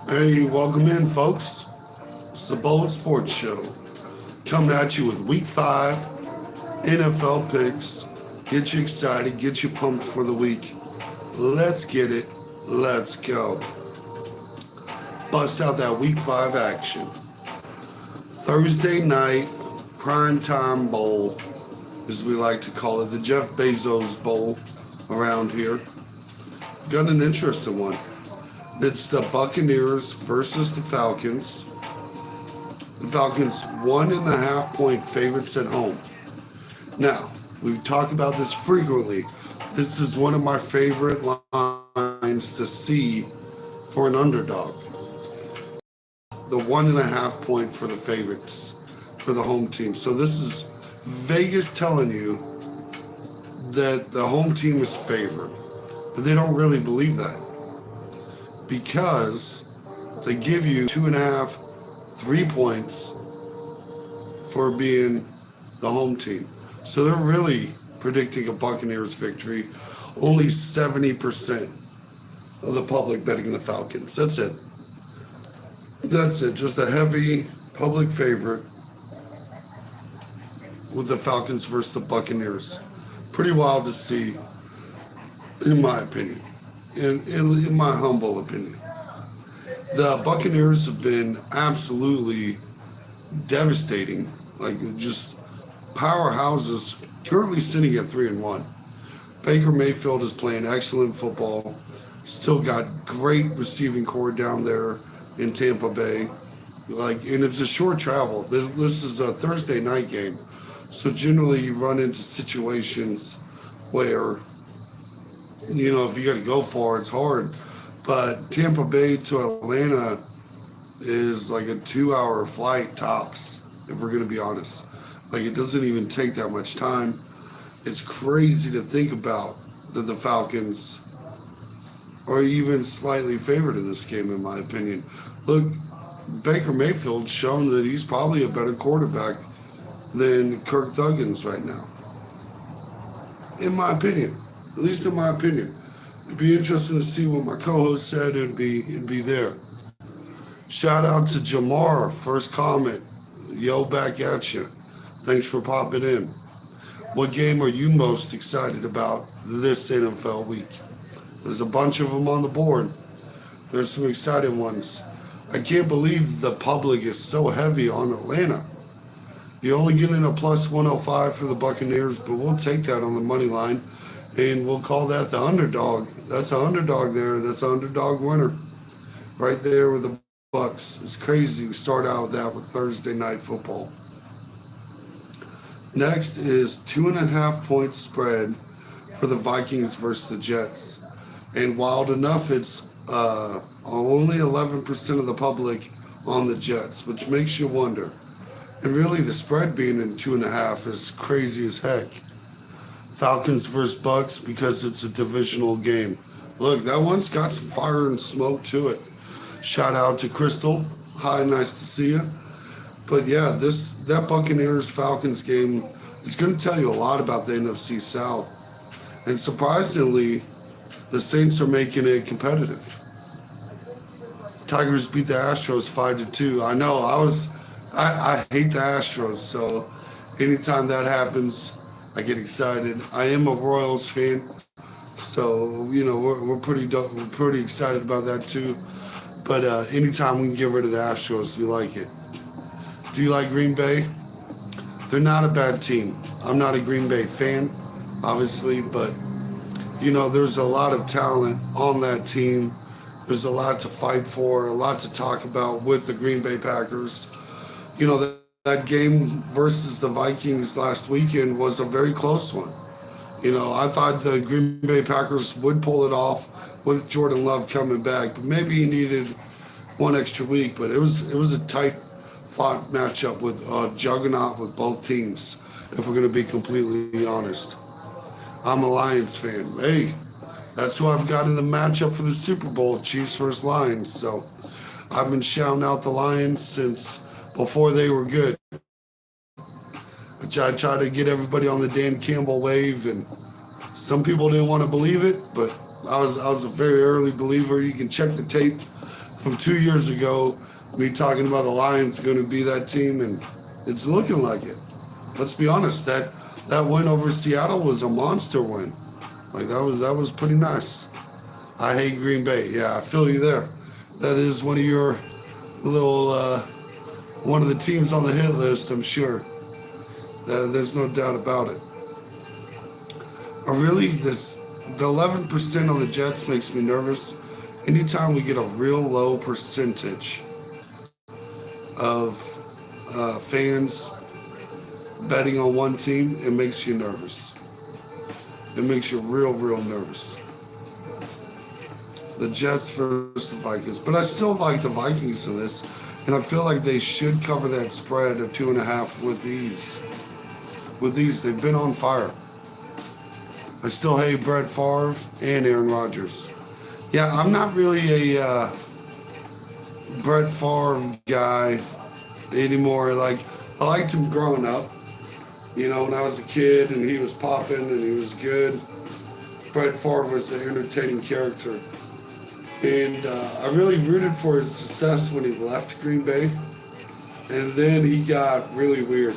Hey, welcome in, folks. It's the Bold Sports Show. Coming at you with Week 5 NFL picks. Get you excited, get you pumped for the week. Let's get it. Let's go. Bust out that Week 5 action. Thursday night, primetime bowl, as we like to call it, the Jeff Bezos Bowl around here. Got an interesting one. It's the Buccaneers versus the Falcons. The Falcons 1.5 point favorites at home. Now, we've talked about this frequently. This is one of my favorite lines to see for an underdog. The 1.5 point for the favorites for the home team. So this is Vegas telling you that the home team is favored, but they don't really believe that, because they give you 2.5, 3 points for being the home team. So they're really predicting a Buccaneers victory. Only 70% of the public betting the Falcons. That's it. That's it. Just a heavy public favorite with the Falcons versus the Buccaneers. Pretty wild to see, in my opinion. In my humble opinion, the Buccaneers have been absolutely devastating, like just powerhouses. Currently sitting at 3-1. Baker Mayfield is playing excellent football. Still got great receiving core down there in Tampa Bay. And it's a short travel. This is a Thursday night game, so generally you run into situations where, if you got to go far, it's hard. But Tampa Bay to Atlanta is like a 2-hour flight tops, if we're going to be honest. Like, it doesn't even take that much time. It's crazy to think about that the Falcons are even slightly favored in this game, in my opinion. Look, Baker Mayfield's shown that he's probably a better quarterback than Kirk Thuggins right now, in my opinion. At least in my opinion. It'd be interesting to see what my co-host said. It'd be there. Shout out to Jamar, first comment. Yo, back at you. Thanks for popping in. What game are you most excited about this NFL week? There's a bunch of them on the board. There's some exciting ones. I can't believe the public is so heavy on Atlanta. You're only getting a plus 105 for the Buccaneers, but we'll take that on the money line. And we'll call that the underdog. That's an underdog there. That's an underdog winner. Right there with the Bucks. It's crazy. We start out with that with Thursday night football. Next is 2.5 point spread for the Vikings versus the Jets. And wild enough, it's only 11% of the public on the Jets, which makes you wonder. And really, the spread being in 2.5 is crazy as heck. Falcons versus Bucks, because it's a divisional game. Look, that one's got some fire and smoke to it. Shout out to Crystal. Hi, nice to see you. But yeah, that Buccaneers Falcons game is going to tell you a lot about the NFC South. And surprisingly, the Saints are making it competitive. Tigers beat the Astros 5-2. I know. I hate the Astros, so anytime that happens, I get excited. I am a Royals fan, so we're pretty excited about that too. But anytime we can get rid of the Astros, we like it. Do you like Green Bay? They're not a bad team. I'm not a Green Bay fan, obviously, but there's a lot of talent on that team. There's a lot to fight for, a lot to talk about with the Green Bay Packers. That game versus the Vikings last weekend was a very close one. I thought the Green Bay Packers would pull it off with Jordan Love coming back, but maybe he needed one extra week. But it was a tight fought matchup with a juggernaut with both teams, if we're going to be completely honest. I'm a Lions fan. Hey, that's who I've got in the matchup for the Super Bowl, Chiefs versus Lions. So I've been shouting out the Lions since before they were good. I tried to get everybody on the Dan Campbell wave, and some people didn't want to believe it, but I was a very early believer. You can check the tape from 2 years ago, me talking about the Lions going to be that team, and it's looking like it. Let's be honest, that win over Seattle was a monster win. Like that was pretty nice. I hate Green Bay. Yeah, I feel you there. That is one of your little one of the teams on the hit list, I'm sure. There's no doubt about it. The 11% on the Jets makes me nervous. Anytime we get a real low percentage of fans betting on one team, it makes you nervous. It makes you real nervous. The Jets versus the Vikings. But I still like the Vikings in this, and I feel like they should cover that spread of 2.5 with ease. With these, they've been on fire. I still hate Brett Favre and Aaron Rodgers. Yeah, I'm not really a Brett Favre guy anymore. Like, I liked him growing up. You know, when I was a kid and he was popping and he was good. Brett Favre was an entertaining character. And I really rooted for his success when he left Green Bay. And then he got really weird.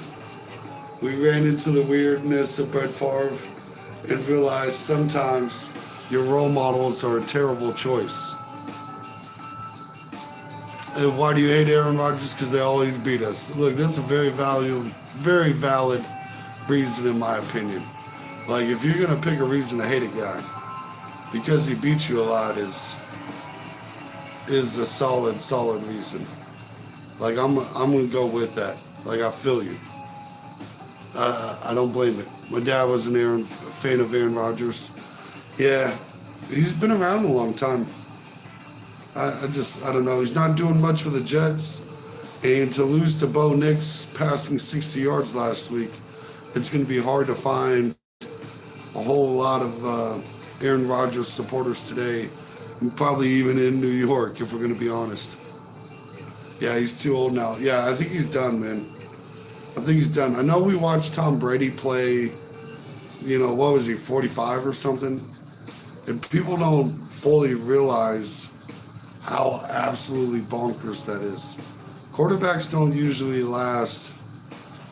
We ran into the weirdness of Brett Favre and realized sometimes your role models are a terrible choice. And why do you hate Aaron Rodgers? Because they always beat us. Look, that's a very valid reason in my opinion. Like, if you're going to pick a reason to hate a guy, because he beat you a lot is a solid reason. Like, I'm going to go with that. Like, I feel you. I don't blame it. My dad was a fan of Aaron Rodgers. Yeah, he's been around a long time. I don't know. He's not doing much for the Jets. And to lose to Bo Nix passing 60 yards last week, it's going to be hard to find a whole lot of Aaron Rodgers supporters today. And probably even in New York, if we're going to be honest. Yeah, he's too old now. Yeah, I think he's done, man. I think he's done. I know we watched Tom Brady play, what was he, 45 or something? And people don't fully realize how absolutely bonkers that is. Quarterbacks don't usually last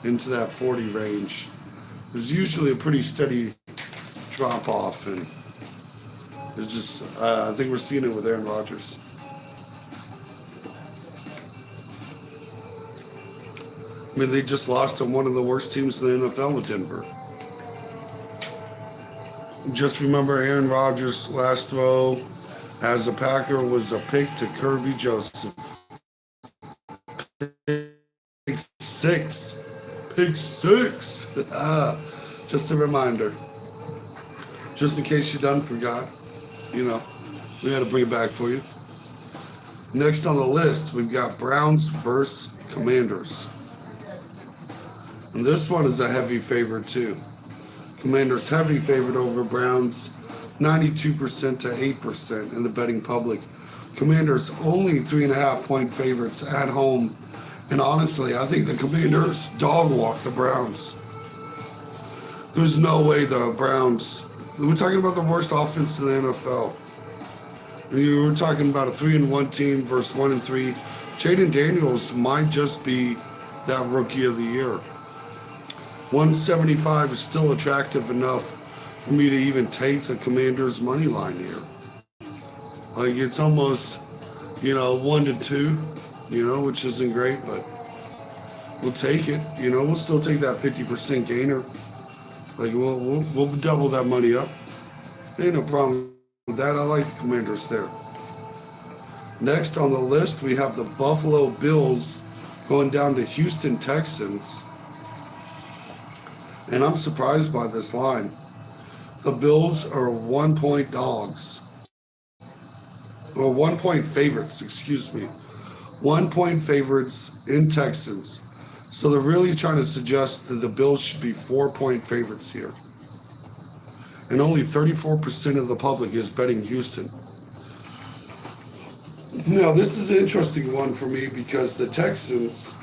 into that 40 range. There's usually a pretty steady drop off, and it's just, I think we're seeing it with Aaron Rodgers. I mean, they just lost to one of the worst teams in the NFL with Denver. Just remember Aaron Rodgers' last throw as a Packer was a pick to Kirby Joseph. Pick six. Just a reminder. Just in case you done forgot. We got to bring it back for you. Next on the list, we've got Browns versus Commanders. And this one is a heavy favorite too. Commanders heavy favorite over Browns, 92% to 8% in the betting public. Commanders only 3.5-point favorites at home. And honestly, I think the Commanders dog walk the Browns. There's no way the Browns, we're talking about the worst offense in the NFL. We're talking about a 3-1 team versus 1-3. Jaden Daniels might just be that rookie of the year. 175 is still attractive enough for me to even take the Commanders' money line here. Like, it's almost, 1-2, which isn't great, but we'll take it. We'll still take that 50% gainer. Like, we'll double that money up. Ain't no problem with that. I like the Commanders there. Next on the list, we have the Buffalo Bills going down to Houston Texans. And I'm surprised by this line. The Bills are 1-point dogs. Or 1-point favorites, 1-point favorites in Texans. So they're really trying to suggest that the Bills should be 4-point favorites here. And only 34% of the public is betting Houston. Now, this is an interesting one for me because the Texans,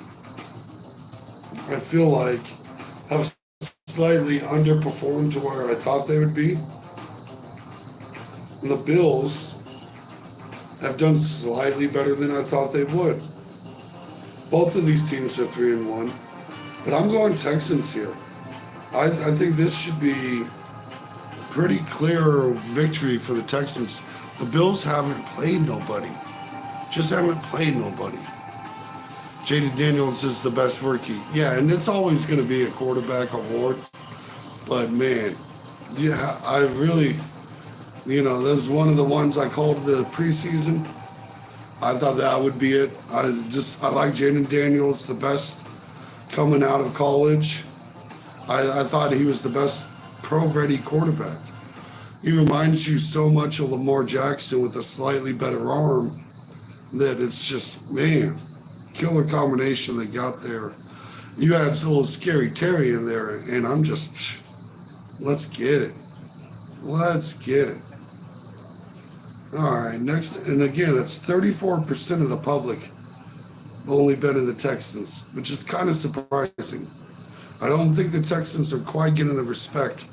I feel like, have slightly underperformed to where I thought they would be. And the Bills have done slightly better than I thought they would. Both of these teams are 3-1, but I'm going Texans here. I think this should be pretty clear victory for the Texans. The Bills haven't played nobody. Just haven't played nobody. Jaden Daniels is the best rookie. Yeah, and it's always going to be a quarterback award. But man, yeah, I really, that was one of the ones I called the preseason. I thought that would be it. I like Jaden Daniels the best coming out of college. I thought he was the best pro-ready quarterback. He reminds you so much of Lamar Jackson with a slightly better arm that it's just, man, killer combination they got there. You had a little Scary Terry in there, and I'm just, let's get it. Let's get it. All right, next, and again, that's 34% of the public only bet in the Texans, which is kind of surprising. I don't think the Texans are quite getting the respect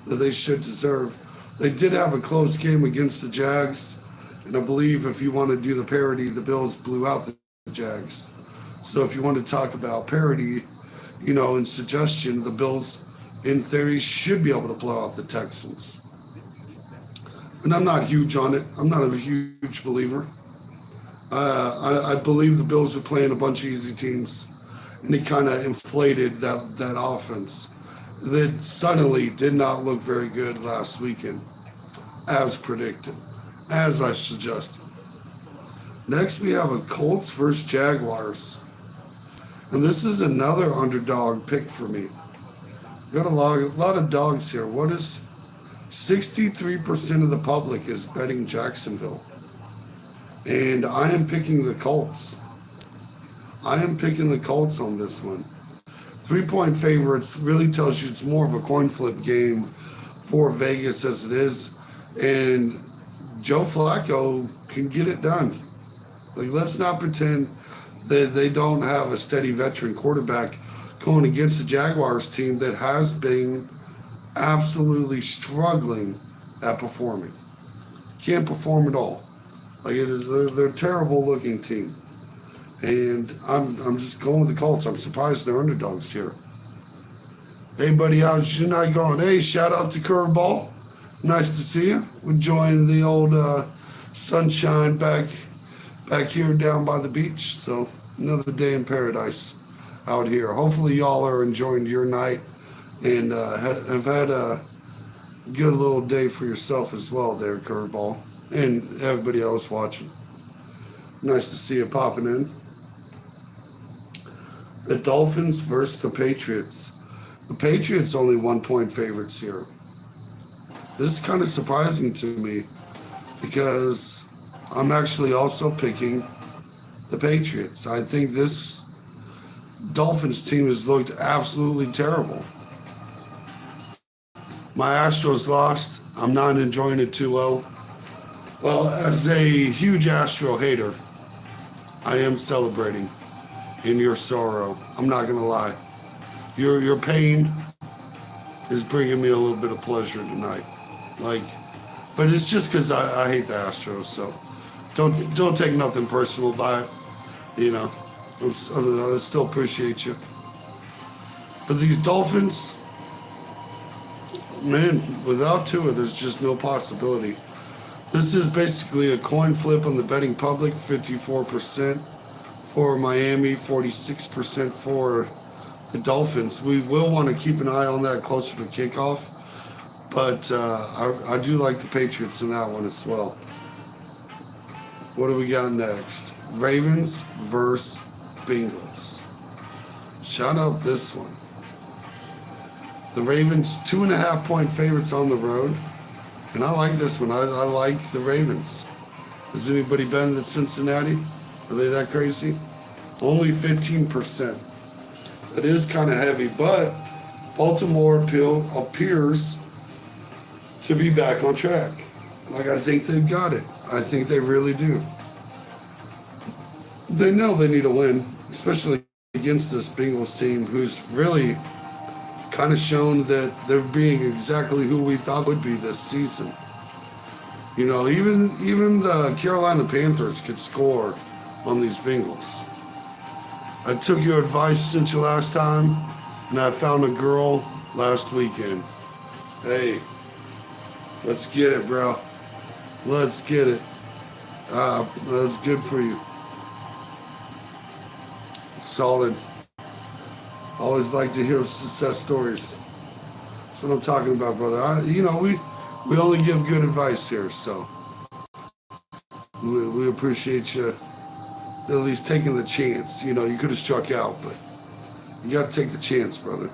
that they should deserve. They did have a close game against the Jags, and I believe if you want to do the parody, the Bills blew out the Jags. So if you want to talk about parody, and suggestion, the Bills, in theory, should be able to blow out the Texans. And I'm not huge on it. I'm not a huge believer. I believe the Bills are playing a bunch of easy teams, and they kind of inflated that offense that suddenly did not look very good last weekend, as predicted, as I suggested. Next, we have a Colts versus Jaguars. And this is another underdog pick for me. Got a lot of dogs here. What is 63% of the public is betting Jacksonville. And I am picking the Colts. I am picking the Colts on this one. 3-point favorites really tells you it's more of a coin flip game for Vegas as it is. And Joe Flacco can get it done. Let's not pretend that they don't have a steady veteran quarterback going against the Jaguars team that has been absolutely struggling at performing. Can't perform at all. They're a terrible looking team. And I'm just going with the Colts. I'm surprised they're underdogs here. Hey buddy, how's your night going? Hey, shout out to Curveball. Nice to see you. We're enjoying the old sunshine back here down by the beach. So another day in paradise out here. Hopefully y'all are enjoying your night and have had a good little day for yourself as well there, Curveball, and everybody else watching. Nice to see you popping in. The Dolphins versus the Patriots. The Patriots only 1-point favorites here. This is kind of surprising to me because I'm actually also picking the Patriots. I think this Dolphins team has looked absolutely terrible. My Astros lost. I'm not enjoying it too well. Well, as a huge Astro hater, I am celebrating in your sorrow. I'm not going to lie. Your pain is bringing me a little bit of pleasure tonight. But it's just because I hate the Astros, so don't take nothing personal by it. I still appreciate you. But these Dolphins, man, without Tua, there's just no possibility. This is basically a coin flip on the betting public, 54% for Miami, 46% for the Dolphins. We will want to keep an eye on that closer to kickoff, but I do like the Patriots in that one as well. What do we got next? Ravens versus Bengals. Shout out this one. The Ravens, 2.5-point favorites on the road. And I like this one. I like the Ravens. Has anybody been to Cincinnati? Are they that crazy? Only 15%. That is kind of heavy, but Baltimore appears to be back on track. I think they've got it. I think they really do. They know they need a win, especially against this Bengals team who's really kind of shown that they're being exactly who we thought would be this season. You know, even the Carolina Panthers could score on these Bengals. I took your advice since you last time, and I found a girl last weekend. Hey, let's get it, bro. Let's get it. That's good for you. Solid. Always like to hear success stories. That's what I'm talking about, brother. We only give good advice here, so we appreciate you at least taking the chance. You know, you could have struck out, but you got to take the chance, brother.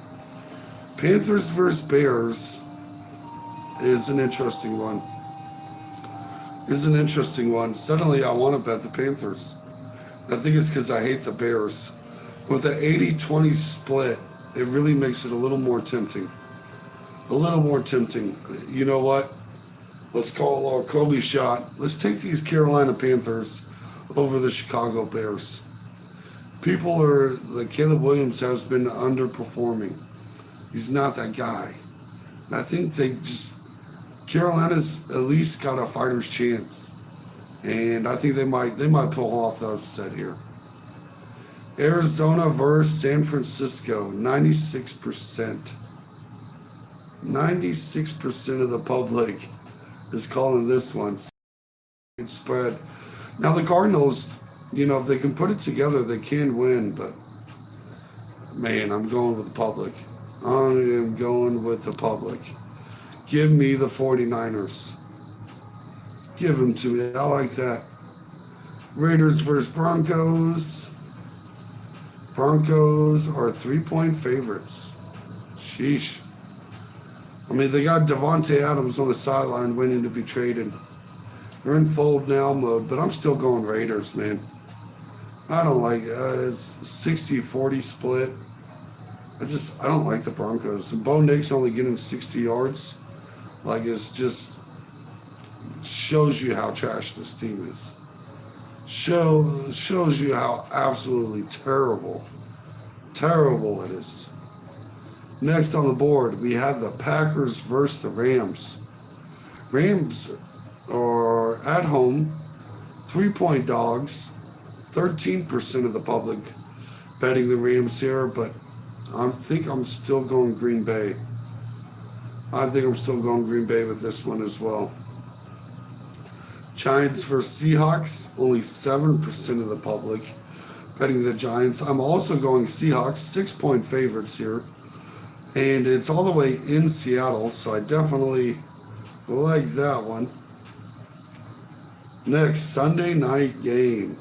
Panthers versus Bears is an interesting one. Suddenly, I want to bet the Panthers. I think it's because I hate the Bears. With the 80-20 split, it really makes it a little more tempting. You know what? Let's call our Kobe shot. Let's take these Carolina Panthers over the Chicago Bears. Caleb Williams has been underperforming. He's not that guy. And I think Carolina's at least got a fighter's chance. And I think they might pull off the upset here. Arizona versus San Francisco, 96%. 96% of the public is calling this one spread. Now the Cardinals, if they can put it together, they can win, but man, I'm going with the public. I am going with the public. Give me the 49ers. Give them to me. I like that. Raiders versus Broncos. Broncos are 3-point favorites. Sheesh. I mean, they got Devontae Adams on the sideline waiting to be traded. They're in fold now mode, but I'm still going Raiders, man. I don't like it. It's 60-40 split. I don't like the Broncos. Bo Nix only getting 60 yards. Like, it's just shows you how trash this team is. Shows you how absolutely terrible it is. Next on the board, we have the Packers versus the Rams. Rams are at home, 3-point dogs. 13% of the public betting the Rams here, but I think I'm still going Green Bay. With this one as well. Giants versus Seahawks, only 7% of the public betting the Giants. I'm also going Seahawks, 6-point favorites here. And it's all the way in Seattle, so I definitely like that one. Next, Sunday night game.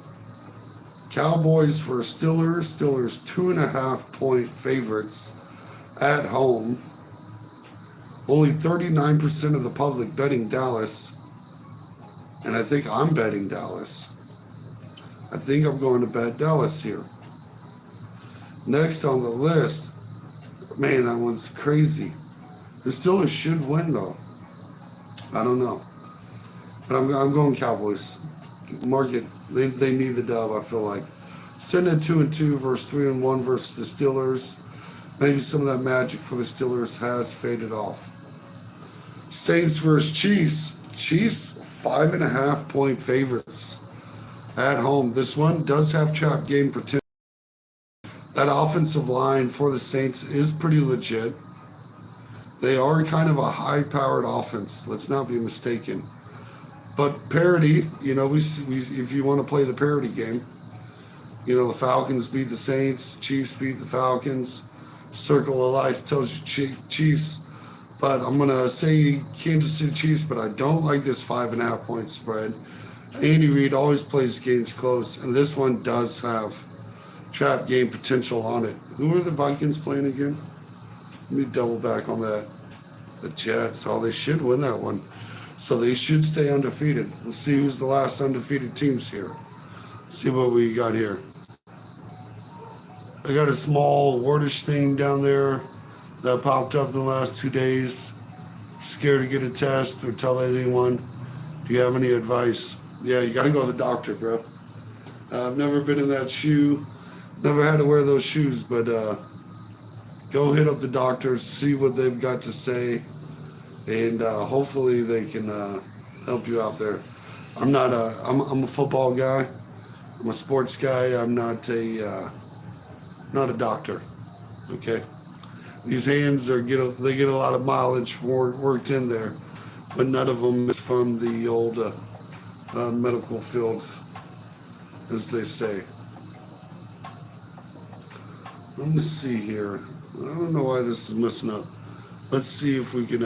Cowboys versus Steelers. Steelers 2.5-point favorites at home. Only 39% of the public betting Dallas. And I think I'm betting Dallas. I think I'm going to bet Dallas here. Next on the list, man, that one's crazy. The Steelers should win, though. I don't know. But I'm going Cowboys. Mark it. They need the dub, I feel like. Sitting at 2-2 versus 3-1 versus the Steelers. Maybe some of that magic for the Steelers has faded off. Saints versus Chiefs. Chiefs, 5.5-point favorites at home. This one does have trap game potential. That offensive line for the Saints is pretty legit. They are kind of a high-powered offense. Let's not be mistaken. But parity, we if you want to play the parity game, the Falcons beat the Saints, Chiefs beat the Falcons. Circle of Life tells you Chiefs. But I'm going to say Kansas City Chiefs, but I don't like this 5.5-point spread. Andy Reid always plays games close, and this one does have trap game potential on it. Who are the Vikings playing again? Let me double back on that. The Jets. Oh, they should win that one. So they should stay undefeated. We'll see who's the last undefeated teams here. See what we got here. I got a small wardish thing down there that popped up in the last 2 days. Scared to get a test or tell anyone. Do you have any advice? Yeah, you got to go to the doctor, bro. I've never been in that shoe. Never had to wear those shoes, but go hit up the doctors, see what they've got to say, and hopefully they can help you out there. I'm a football guy. I'm a sports guy. I'm not a doctor. Okay. These hands they get a lot of mileage worked in there, but none of them is from the old medical field, as they say. Let me see here. I don't know why this is messing up. Let's see if we can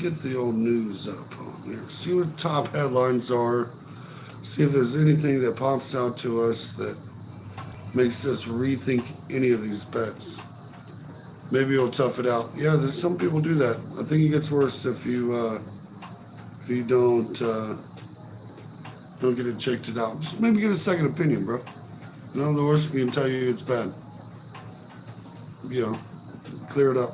get the old news up on here. See what top headlines are. See if there's anything that pops out to us that makes us rethink any of these bets. Maybe it'll tough it out. Yeah, there's some people do that. I think it gets worse if you don't get it checked it out. Just maybe get a second opinion, bro. You know, the worst can tell you it's bad. You know, clear it up.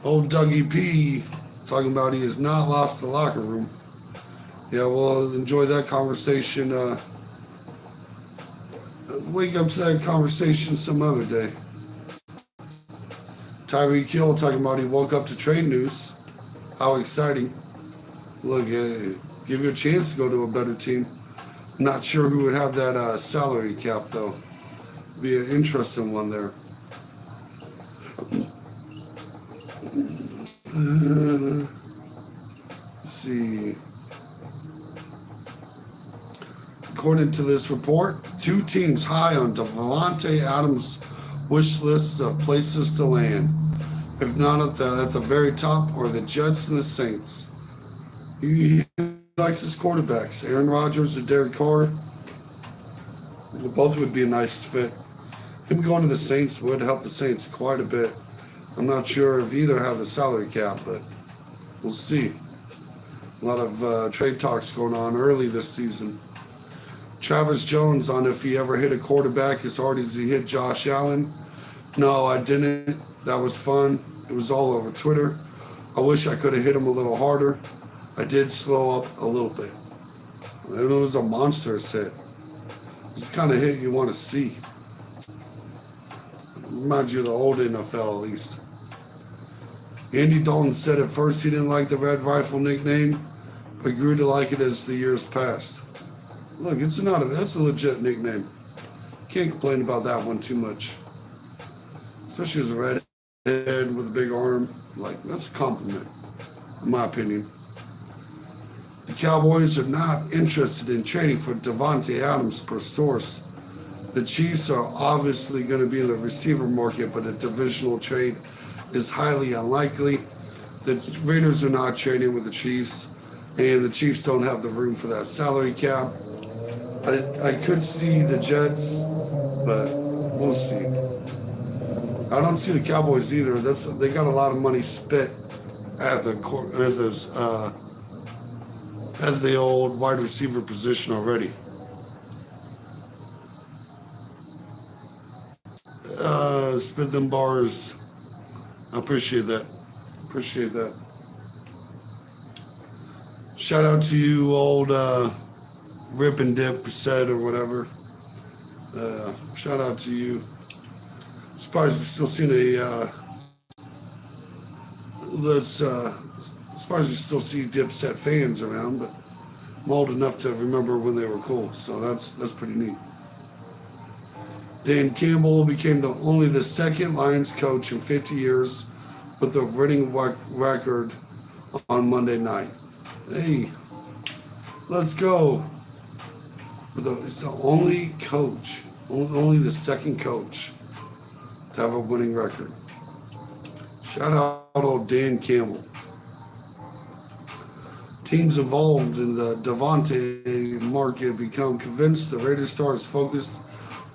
Old Dougie P talking about he has not lost the locker room. Yeah, well, enjoy that conversation. Wake up to that conversation some other day. Tyreek Hill talking about he woke up to trade news. How exciting. Look, give you a chance to go to a better team. I'm not sure who would have that salary cap, though. Be an interesting one there. Let's see. According to this report, 2 teams high on Davante Adams' wish lists of places to land. If not at the very top, or the Jets and the Saints. He likes his quarterbacks, Aaron Rodgers and Derek Carr. Both would be a nice fit. Him going to the Saints would help the Saints quite a bit. I'm not sure if either have the salary cap, but we'll see. A lot of trade talks going on early this season. Travis Jones on if he ever hit a quarterback as hard as he hit Josh Allen. No, I didn't. That was fun. It was all over Twitter. I wish I could have hit him a little harder. I did slow up a little bit. It was a monstrous hit. It's the kind of hit you want to see. Reminds you of the old NFL, at least. Andy Dalton said at first he didn't like the Red Rifle nickname, but grew to like it as the years passed. Look, that's a legit nickname. Can't complain about that one too much. Especially as a redhead with a big arm. Like, that's a compliment, in my opinion. The Cowboys are not interested in trading for Davante Adams per source. The Chiefs are obviously going to be in the receiver market, but a divisional trade is highly unlikely. The Raiders are not trading with the Chiefs, and the Chiefs don't have the room for that salary cap. I could see the Jets, but we'll see. I don't see the Cowboys either. They got a lot of money spent at as the old wide receiver position already. Spit them bars. I appreciate that. Shout out to you, old Rip and Dip said or whatever. Shout out to you. Surprised we've still seen surprised you still see Dipset fans around, but I'm old enough to remember when they were cool, so that's pretty neat. Dan Campbell became only the second Lions coach in 50 years with a winning record on Monday night. Hey, let's go. It's the only coach, only the second coach to have a winning record. Shout out old Dan Campbell. Teams involved in the Davante market become convinced the Raiders star is focused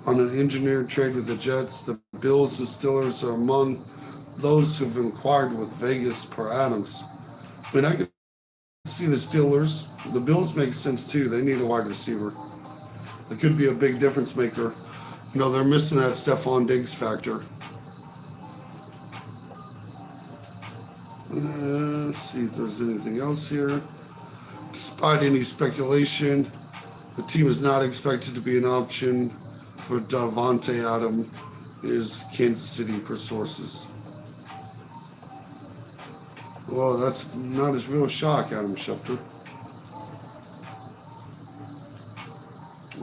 on an engineered trade with the Jets. The Bills and Steelers are among those who've inquired with Vegas per Adams. I mean, I can see the Steelers. The Bills make sense too. They need a wide receiver. It could be a big difference maker. You know, they're missing that Stephon Diggs factor. Let's see if there's anything else here. Despite any speculation, the team is not expected to be an option for Davante Adams, is Kansas City per sources. Well, that's not his real shock, Adam Schefter.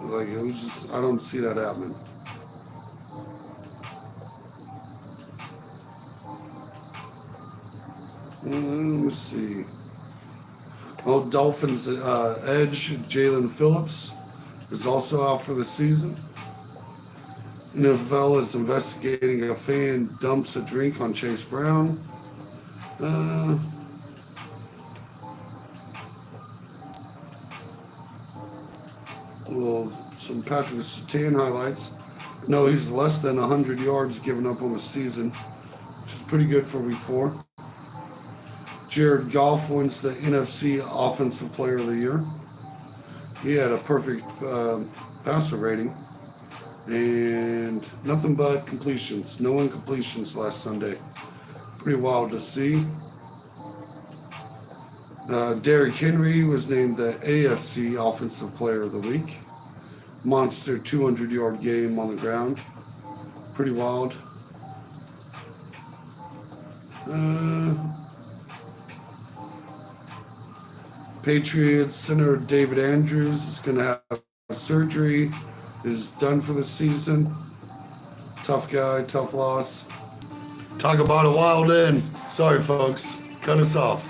Like, it was just, I don't see that happening. Let me see. Oh, Dolphins edge Jalen Phillips is also out for the season. NFL is investigating a fan dumps a drink on Chase Brown. Well, some Patrick Surtain highlights. No, he's less than 100 yards given up on the season, which is pretty good for week 4. Jared Goff wins the NFC Offensive Player of the Year. He had a perfect passer rating and nothing but completions. No incompletions last Sunday. Pretty wild to see. Derrick Henry was named the AFC Offensive Player of the Week. Monster 200-yard game on the ground. Pretty wild. Patriots center David Andrews is going to have surgery. Is done for the season. Tough guy, tough loss. Talk about a wild end. Sorry, folks. Cut us off.